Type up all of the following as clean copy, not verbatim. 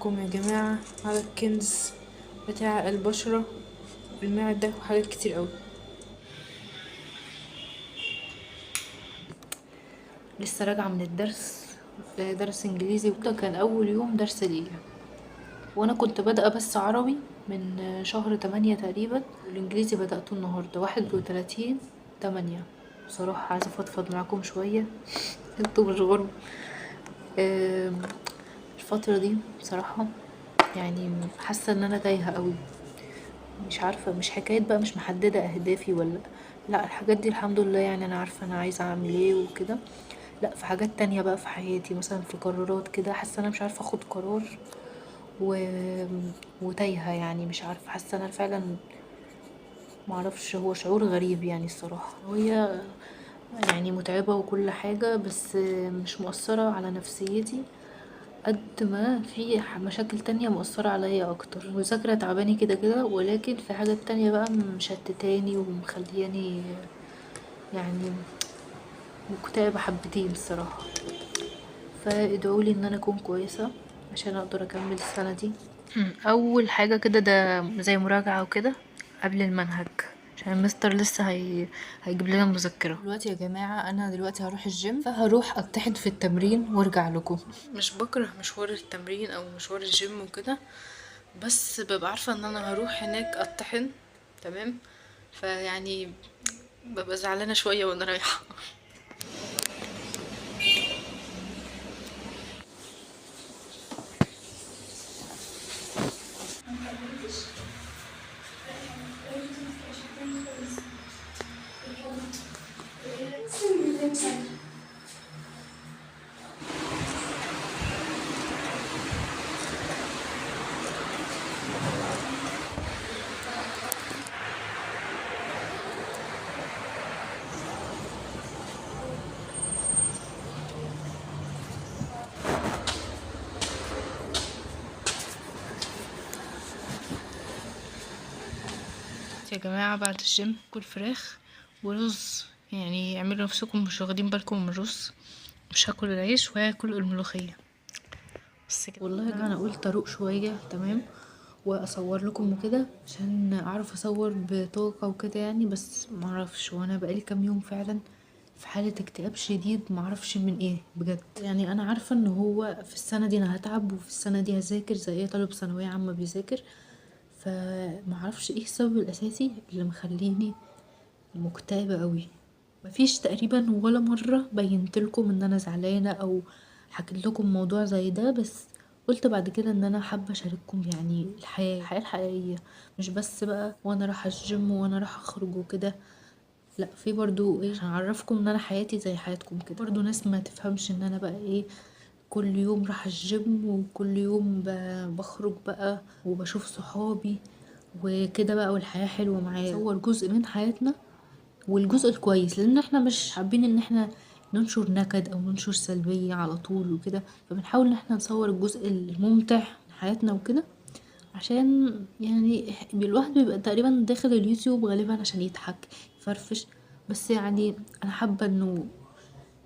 لكم يا جماعة على الكنز بتاع البشرة والمعدة وحاجات كتير قوي. لسه راجعة من الدرس، درس انجليزي وده كان اول يوم درس ليا، وانا كنت بادئة بس عربي من شهر 8 تقريبا، والانجليزي بدأته النهاردة 31/8. بصراحة عايزة افضفض معاكم شوية. انتوا مش غرب. الفترة دي بصراحة يعني حاسة ان انا تايهة قوي، مش عارفة، مش حكاية بقى مش محددة اهدافي ولا لا، الحاجات دي الحمد لله يعني انا عارفة انا عايزة اعمل ايه وكده. لا، في حاجات تانية بقى في حياتي، مثلا في قرارات كده حاسة انا مش عارفة اخد قرار و... وتايهة، يعني مش عارفة، حاسة انا فعلا معرفش، هو شعور غريب يعني الصراحة. هي يعني متعبة وكل حاجة، بس مش مؤثرة على نفسيتي قد ما في مشاكل تانية مؤثرة عليا اكتر. المذاكرة تعباني كده كده، ولكن في حاجات تانية بقى مشتتاني ومخلياني يعني مكتئبة حبتين الصراحة. فادعولي ان انا اكون كويسة عشان اقدر اكمل السنة دي. اول حاجة كده ده زي مراجعة وكده قبل المنهج، عشان المستر لسه هيجيب لنا مذكرة. دلوقتي يا جماعة انا دلوقتي هروح الجيم، فهروح اتحد في التمرين وارجع لكم. مش بكره مشوار التمرين او مشوار الجيم وكده، بس ببقى عارفة ان انا هروح هناك اتحن، تمام، فيعني ببقى زعلانة شوية وانا رايحة. يا جماعة بعد الجيم كل فراخ ورز، يعني اعملوا نفسكم مش واخدين بالكم من الرز. مش هاكل العيش وهاكل الملوخية بس كده. والله يا جماعة انا قلت اروق شوية، تمام، واصور لكم وكده عشان اعرف اصور بطاقة وكده يعني، بس معرفش، وانا بقالي كام يوم فعلا في حالة اكتئاب شديد، معرفش من ايه بجد. يعني انا عارفة ان هو في السنة دي انا هتعب، وفي السنة دي هذاكر زي اي طالب ثانوية عامة بيذاكر، فمعرفش ايه السبب الاساسي اللي مخليني مكتئبة قوي. مفيش تقريبا ولا مرة بينت لكم ان انا زعلانة او حكيت لكم موضوع زي ده، بس قلت بعد كده ان انا حابة اشارككم يعني الحياة الحقيقية، مش بس بقى وانا رايحة الجيم وانا رايحة اخرج وكده. لا، في برضو ايه، عشان اعرفكم ان انا حياتي زي حياتكم كده. برضو ناس ما تفهمش ان انا بقى ايه، كل يوم رايحة الجيم وكل يوم بخرج بقى وبشوف صحابي وكده بقى، والحياة حلوة معايا. صور جزء من حياتنا والجزء الكويس، لان احنا مش حابين ان احنا ننشر نكد او ننشر سلبية على طول وكده، فبنحاول ان احنا نصور الجزء الممتع من حياتنا وكده، عشان يعني الواحد بيبقى تقريبا داخل اليوتيوب غالبا عشان يضحك يفرفش، بس يعني انا حابة انه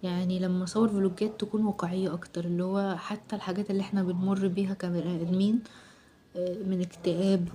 يعني لما اصور فلوجات تكون واقعية اكتر، اللي هو حتى الحاجات اللي احنا بنمر بيها كبني ادمين من اكتئاب